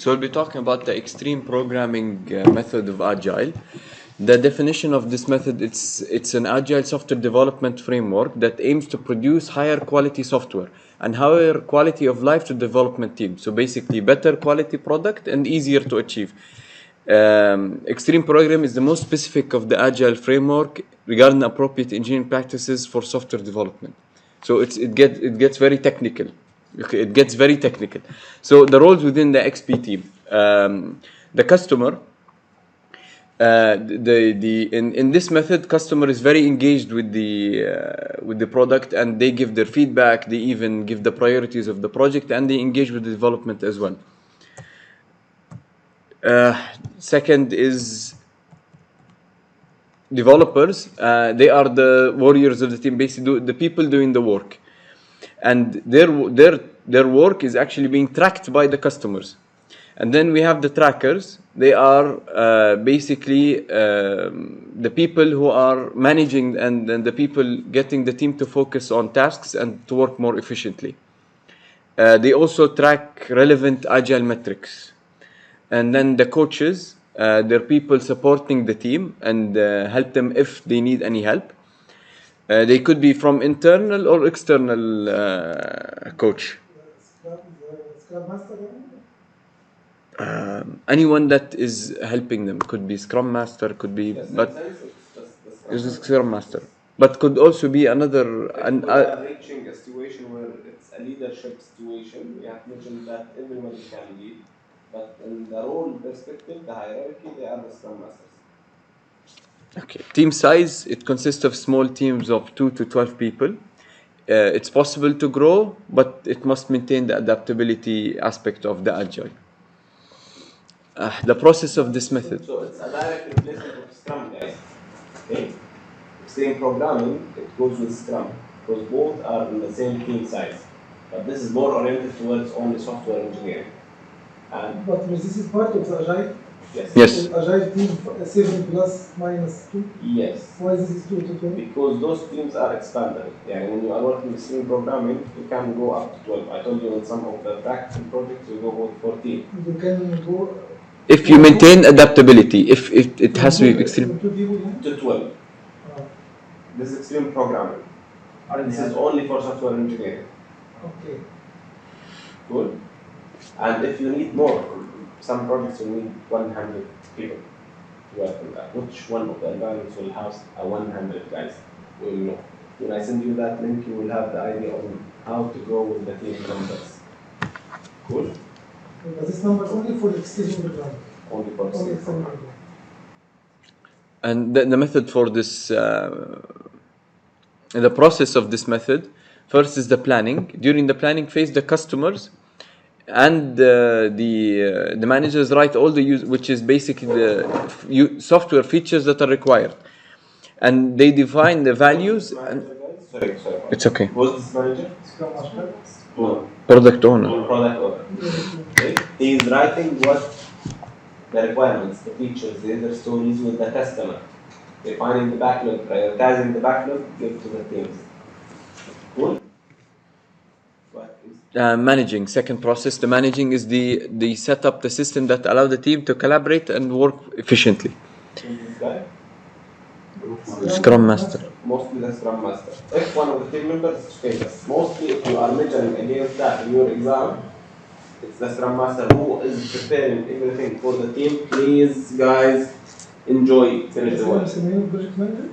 So we'll be talking about the extreme programming method of Agile. The definition of this method, it's an Agile software development framework that aims to produce higher quality software and higher quality of life to development team. So basically better quality product and easier to achieve. Extreme program is the most specific of the Agile framework regarding appropriate engineering practices for software development. So it gets very technical. Okay, it gets very technical. So the roles within the XP team, the customer, in this method, customer is very engaged with the product, and they give their feedback. They even give the priorities of the project, and they engage with the development as well. Second is developers. They are the warriors of the team, basically the people doing the work. And their work is actually being tracked by the customers. And then we have the trackers. They are basically the people who are managing and the people getting the team to focus on tasks and to work more efficiently. They also track relevant Agile metrics. And then the coaches, they're people supporting the team and help them if they need any help. They could be from internal or external coach. Anyone that is helping them could be Scrum Master, could be, but it's a Scrum Master. But could also be another. We are reaching a situation where it's a leadership situation. We have mentioned that everybody can lead, but in the role perspective, the hierarchy, they are the Scrum Masters. Okay. Team size, it consists of small teams of 2 to 12 people. It's possible to grow, but it must maintain the adaptability aspect of the Agile. The process of this method. So it's a direct replacement of Scrum, guys. Okay? Extreme programming, it goes with Scrum, because both are in the same team size. But this is more oriented towards only software engineering. But this is part of the Agile? Yes. Agile team 7 plus minus 2? Yes. Why this is 2 to 12? Because those teams are expandable. Yeah, when you are working with extreme programming, you can go up to 12. I told you in some of the practical projects, you go with 14. You can go... If you maintain adaptability, if it has to be extreme. To 12. This is extreme programming. This is only for software engineering. Okay. Good. And if you need more, some projects will need 100 people to work on that. Which one of the environments will house 100 guys? We will know. When I send you that link, you will have the idea on how to go with the team numbers. Cool? But this number is only for the extension program. Only for the extension program. And the method for this, the process of this method, first is the planning. During the planning phase, the customers and the managers write all the which is basically the software features that are required, and they define the values. Sorry. It's okay. Who's this manager? Scrum Master? No. Product owner. Product owner. Okay. He is writing what the requirements, the features, the other stories with the customer. Defining the backlog, prioritizing the backlog, give to the teams. Cool? Managing, second process. The managing is the set up the system that allow the team to collaborate and work efficiently. This guy? Scrum Master. Mostly the Scrum Master. If one of the team members is famous, mostly if you are measuring against that in your exam, it's the Scrum Master who is preparing everything for the team. Please, guys, enjoy, finish the work. Project manager?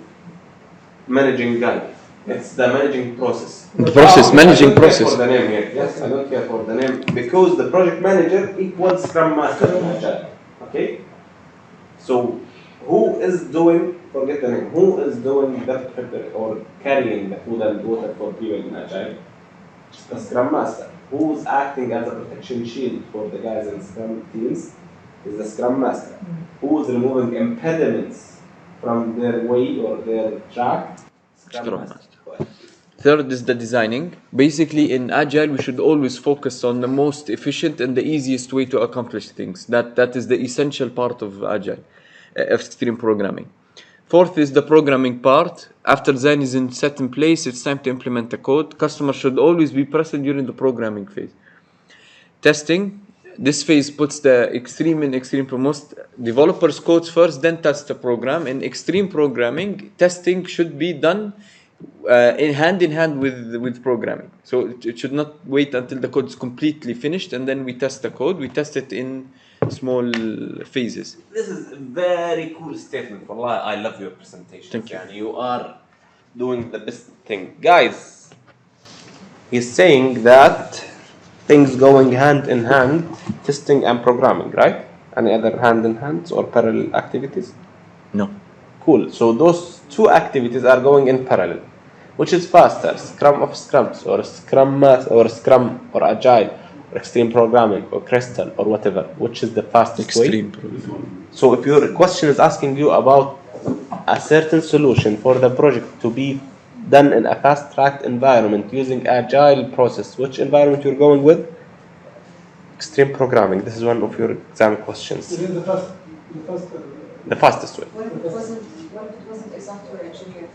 Managing guy. It's the managing process. The process, managing I don't process. care for the name here. Yes, I don't care for the name because the project manager equals Scrum Master in Agile. Okay? So, who is doing, forget the name, who is doing that or carrying the food and water for people in Agile? The Scrum Master. Who's acting as a protection shield for the guys in Scrum teams is the Scrum Master. Who's removing impediments from their way or their track? Scrum Master. Third is the designing. Basically, in Agile, we should always focus on the most efficient and the easiest way to accomplish things. That is the essential part of Agile, extreme programming. Fourth is the programming part. After design is set in place, it's time to implement the code. Customers should always be present during the programming phase. Testing. This phase puts the extreme in extreme. Most developers codes first, then test the program. In extreme programming, testing should be done in hand with programming. So it should not wait until the code is completely finished and then we test the code. We test it in small phases. This is a very cool statement. Wallah, I love your presentation. Thank you. And you are doing the best thing. Guys, he's saying that things going hand in hand, testing and programming, right? Any other hand in hands or parallel activities? No. Cool. So those two activities are going in parallel. Which is faster, Scrum of Scrums, or Scrum Mass, or Scrum, or Agile, or Extreme Programming, or Crystal, or whatever? Which is the fastest way? Extreme programming. So if your question is asking you about a certain solution for the project to be done in a fast-tracked environment using Agile process, which environment you're going with? Extreme Programming. This is one of your exam questions. Within the The fastest way. What if it wasn't a software engineer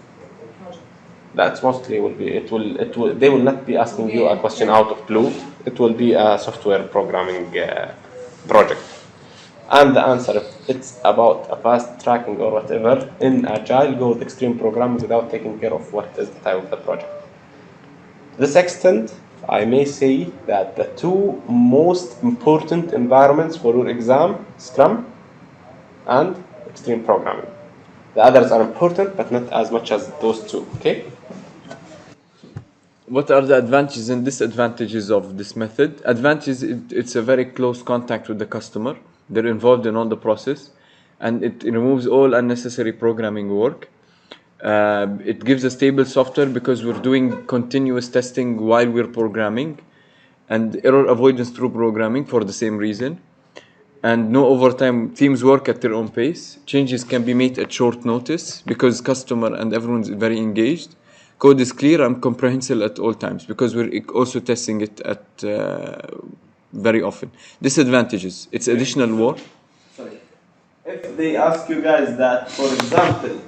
project? That's mostly will be it will they will not be asking you a question out of blue. It will be a software programming project. And the answer, if it's about a fast tracking or whatever, in Agile, go with extreme programming without taking care of what is the type of the project. To this extent, I may say that the two most important environments for your exam, Scrum and extreme programming. The others are important, but not as much as those two, okay? What are the advantages and disadvantages of this method? Advantages, it's a very close contact with the customer. They're involved in all the process, and it removes all unnecessary programming work. It gives a stable software because we're doing continuous testing while we're programming, and error avoidance through programming for the same reason. And no overtime. Teams work at their own pace. Changes can be made at short notice because customer and everyone's very engaged. Code is clear and comprehensible at all times because we're also testing it at very often. Disadvantages, it's additional work. Sorry. If they ask you guys that, for example,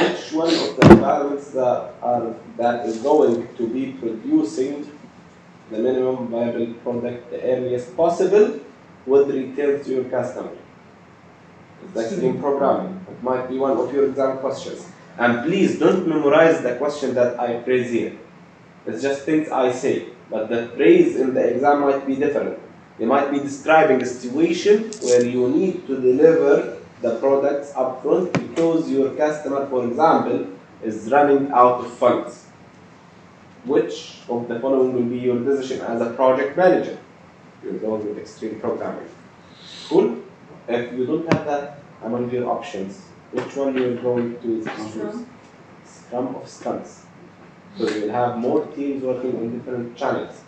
which one of the environments that is going to be producing the minimum viable product the earliest possible would return to your customer? It's the extreme programming. It might be one of your exam questions. And please don't memorize the question that I phrase here. It's just things I say. But the phrase in the exam might be different. They might be describing a situation where you need to deliver the products upfront because your customer, for example, is running out of funds. Which of the following will be your decision as a project manager? You're going with extreme programming. Cool? If you don't have that among your options, which one you're going to choose? Scrum of Scrums. So you will have more teams working on different channels.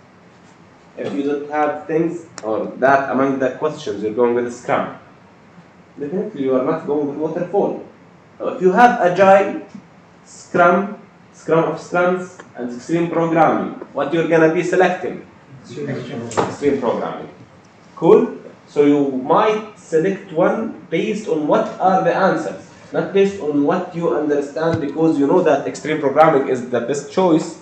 If you don't have things or that among the questions, you're going with Scrum. Definitely you are not going with Waterfall. So if you have Agile, Scrum, Scrum of Scrums, and Extreme Programming, what you're going to be selecting? Extreme Programming. Cool? So you might select one based on what are the answers, not based on what you understand because you know that extreme programming is the best choice.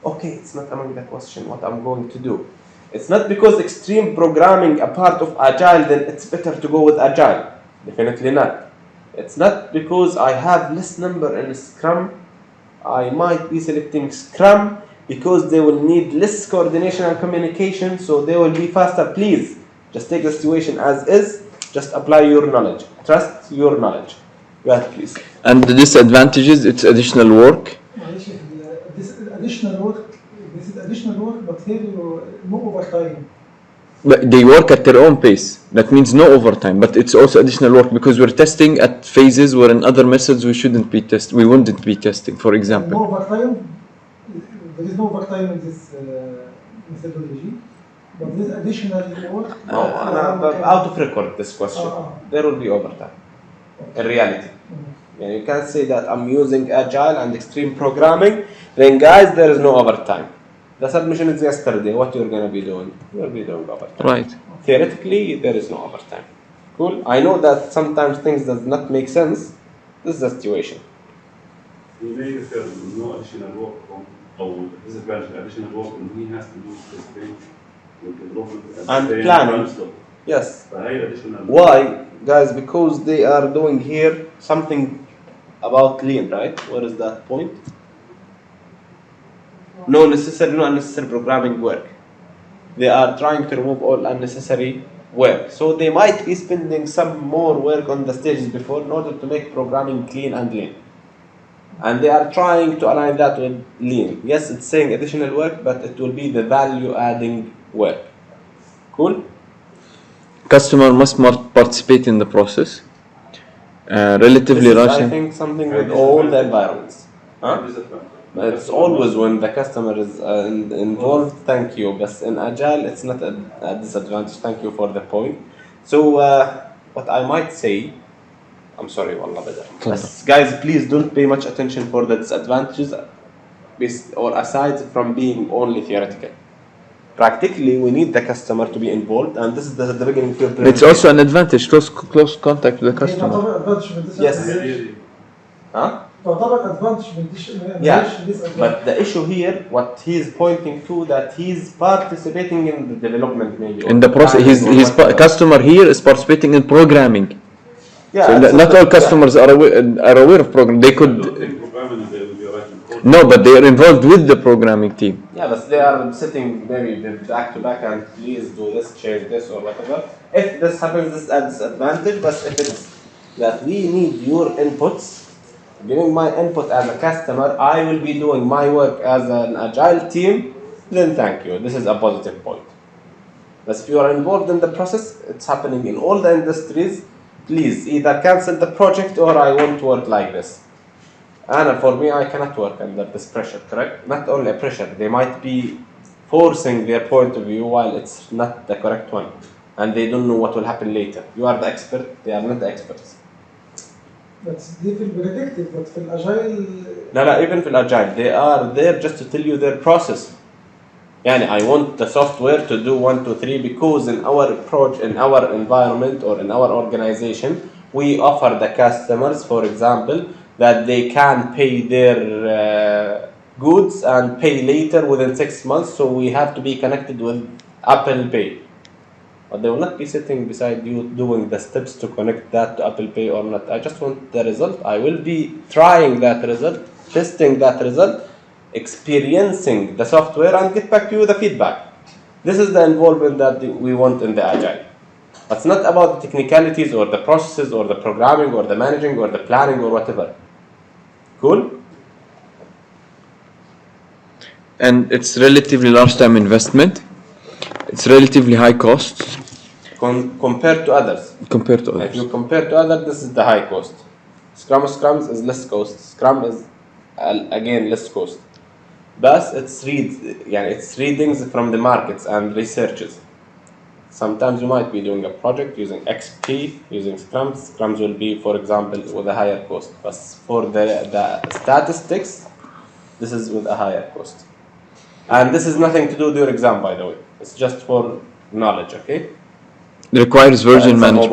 Okay, it's not among the question what I'm going to do. It's not because extreme programming a part of Agile, then it's better to go with Agile. Definitely not. It's not because I have less number in Scrum, I might be selecting Scrum because they will need less coordination and communication, so they will be faster. Please, just take the situation as is, just apply your knowledge. Trust your knowledge. Go ahead, please. And the disadvantages, it's additional work. This is additional work, but here no overtime. But they work at their own pace. That means no overtime, but it's also additional work because we're testing at phases where in other methods we wouldn't be testing, for example. No overtime. There is no overtime in this methodology, but this additional work. No, out of record this question. There will be overtime. In reality. Yeah, you can't say that I'm using Agile and extreme programming, then guys, there is no overtime. The submission is yesterday. What you're going to be doing? You'll be doing overtime. Right. Theoretically, there is no overtime. Cool. I know that sometimes things does not make sense. This is the situation. Maybe if there's no additional work or disadvantage additional work and he has to do this thing And planning. Yes. Why, guys? Because they are doing here something about lean, right? What is that point? No unnecessary programming work. They are trying to remove all unnecessary work. So they might be spending some more work on the stages before in order to make programming clean and lean. And they are trying to align that with lean. Yes, it's saying additional work, but it will be the value adding work. Cool? Customer must participate in the process. Relatively This is, rushing. I think, something with all the environments. Huh? It's always when the customer is involved, thank you. But in Agile, it's not a disadvantage. Thank you for the point. So, what I might say, I'm sorry, wallah bada. But guys, please don't pay much attention for the disadvantages or aside from being only theoretical. Practically, we need the customer to be involved, and this is the beginning of your It's also an advantage, close contact with the customer. Yes. Huh? Yeah, but the issue here, what he's pointing to, that he's participating in the development maybe. In the process, his customer here is participating in programming. Yeah, so not all customers are aware of programming. They could. No, but they are involved with the programming team. Yeah, but they are sitting maybe back to back and please do this, change this, or whatever. If this happens, this adds advantage. But if it's that we need your inputs, giving my input as a customer, I will be doing my work as an agile team, then thank you. This is a positive point. But if you are involved in the process, it's happening in all the industries. Please either cancel the project or I won't work like this. And for me, I cannot work under this pressure, correct? Not only pressure, they might be forcing their point of view while it's not the correct one. And they don't know what will happen later. You are the expert, they are not the experts. That's difficult predictive, but for Agile... No, even for Agile, they are there just to tell you their process. Yani, I want the software to do 1, 2, 3 because in our approach, in our environment or in our organization, we offer the customers, for example, that they can pay their goods and pay later within 6 months. So we have to be connected with Apple Pay. But they will not be sitting beside you doing the steps to connect that to Apple Pay or not. I just want the result. I will be trying that result, testing that result, experiencing the software and get back to you the feedback. This is the involvement that we want in the Agile. It's not about the technicalities or the processes or the programming or the managing or the planning or whatever. Cool? And it's relatively large time investment. It's relatively high costs. Compared to others. If you compare to others, this is the high cost. Scrum is less cost. Scrum is again less cost. But it's readings from the markets and researches. Sometimes you might be doing a project using XP, using Scrums. Scrums will be, for example, with a higher cost. But for the statistics, this is with a higher cost. And this is nothing to do with your exam, by the way. It's just for knowledge, okay? Requires version management.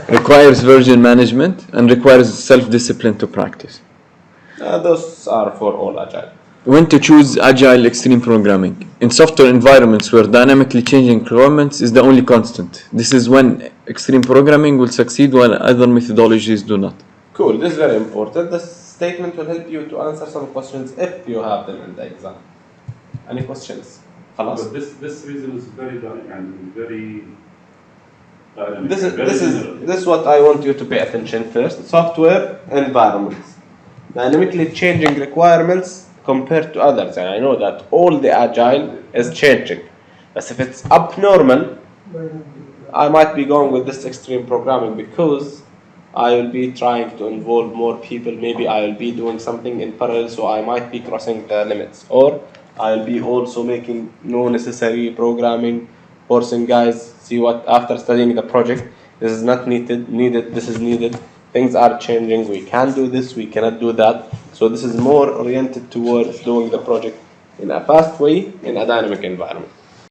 Requires version management and requires self-discipline to practice. Those are for all Agile. When to choose Agile extreme programming? In software environments where dynamically changing requirements is the only constant. This is when extreme programming will succeed while other methodologies do not. Cool, this is very important. This statement will help you to answer some questions if you have them in the exam. Any questions? But this reason is very dynamic. This is what I want you to pay attention first. Software environments. Dynamically changing requirements compared to others. And I know that all the Agile is changing. But if it's abnormal, I might be going with this extreme programming because I will be trying to involve more people. Maybe I will be doing something in parallel, so I might be crossing the limits. Or I'll be also making no necessary programming, forcing guys, see what, after studying the project, this is not needed, this is needed. Things are changing, we can do this, we cannot do that. So this is more oriented towards doing the project in a fast way, in a dynamic environment.